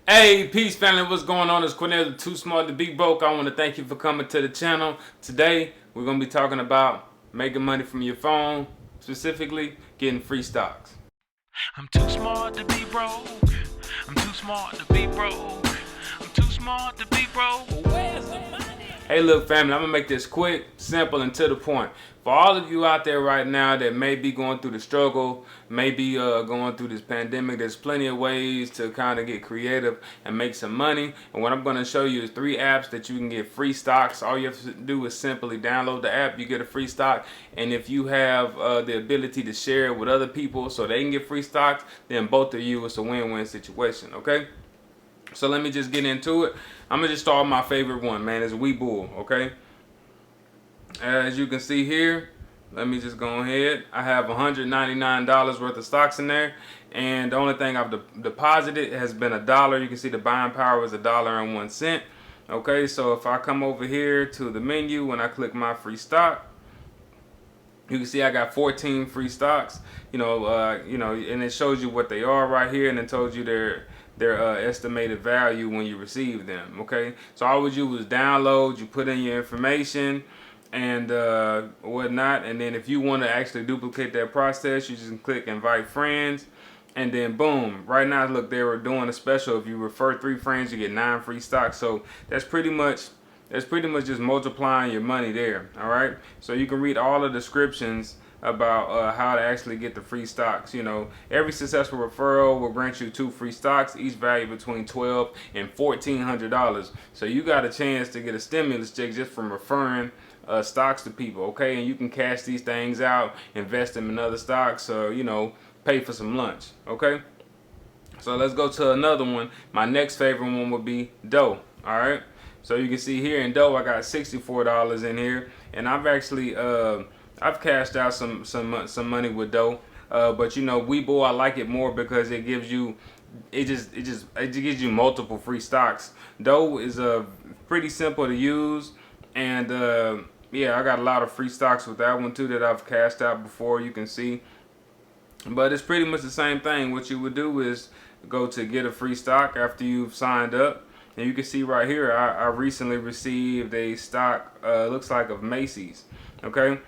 Hey, peace family, what's going on? It's Cornell, Too Smart to Be Broke. I want to thank you for coming to the channel. Today, we're going to be talking about making money from your phone, specifically getting free stocks. I'm too smart to be broke. I'm too smart to be broke. I'm too smart to be broke. Where's the money? Hey, look family, I'm going to make this quick, simple, and to the point. For all of you out there right now that may be going through the struggle, may be going through this pandemic, there's plenty of ways to kind of get creative and make some money. And what I'm going to show you is 3 apps that you can get free stocks. All you have to do is simply download the app, you get a free stock. And if you have the ability to share it with other people so they can get free stocks, then both of you, it's a win-win situation, okay? So let me just get into it. I'm going to just start with my favorite one, man. It's Webull, okay? As you can see here, let me just go ahead. I have $199 worth of stocks in there. And the only thing I've deposited has been $1. You can see the buying power is $1.01. Okay, so if I come over here to the menu and I click my free stock, you can see I got 14 free stocks. And it shows you what they are right here, and it tells you their estimated value when you receive them. Okay, so all would you was download, you put in your information and whatnot, and then if you want to actually duplicate that process, you just click invite friends, and then boom, right now look, they were doing a special. If you refer 3 friends, you get 9 free stocks. So that's pretty much just multiplying your money there. All right, so you can read all the descriptions about how to actually get the free stocks. Every successful referral will grant you 2 free stocks, each valued between $1,200 and $1,400. So you got a chance to get a stimulus check just from referring stocks to people, okay? And you can cash these things out, invest them in other stocks, or pay for some lunch, okay? So let's go to another one. My next favorite one would be Dough. All right, so you can see here in Dough I got $64 in here, and I've actually I've cashed out some money with Dough, but Webull, I like it more because it gives you it gives you multiple free stocks. Dough is pretty simple to use, and yeah, I got a lot of free stocks with that one too that I've cashed out before, you can see. But it's pretty much the same thing. What you would do is go to get a free stock after you've signed up. And you can see right here, I recently received a stock, looks like of Macy's, okay?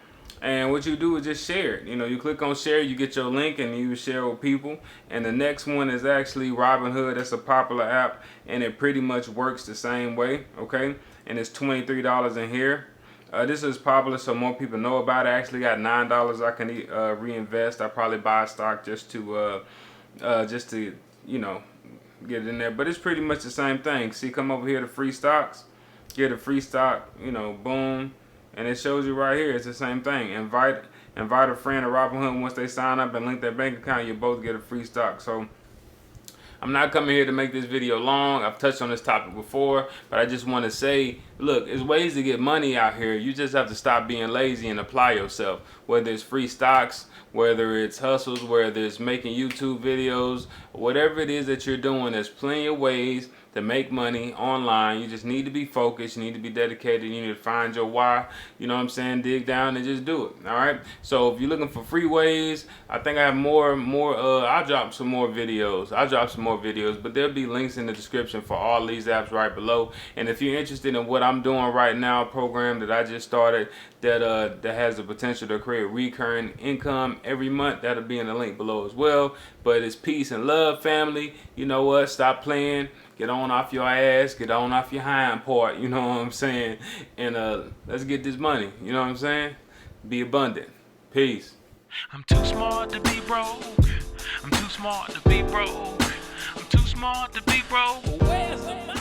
And what you do is just share it. You click on share, you get your link, and you share with people. And the next one is actually Robinhood. That's a popular app, and it pretty much works the same way, okay? And it's $23 in here. This is popular, so more people know about it. I actually got $9 I can reinvest. I probably buy a stock just to get it in there. But it's pretty much the same thing. See, come over here to free stocks, get a free stock, boom, and it shows you right here. It's the same thing. Invite a friend to Robinhood. Once they sign up and link their bank account, you both get a free stock. So I'm not coming here to make this video long. I've touched on this topic before, but I just want to say, look, there's ways to get money out here. You just have to stop being lazy and apply yourself. Whether it's free stocks, whether it's hustles, whether it's making YouTube videos, whatever it is that you're doing, there's plenty of ways to make money online. You just need to be focused, you need to be dedicated, you need to find your why, dig down and just do it. All right, so if you're looking for free ways, I think I have I'll drop some more videos, but there'll be links in the description for all these apps right below. And if you're interested in what I'm doing right now, a program that I just started that has the potential to create recurring income every month, that'll be in the link below as well. But it's peace and love, family. You know what, stop playing, get on off your ass, get on off your hind part, you know what I'm saying? And let's get this money, you know what I'm saying? Be abundant. Peace. I'm too smart to be broke. I'm too smart to be broke. I'm too smart to be broke. Where's the money?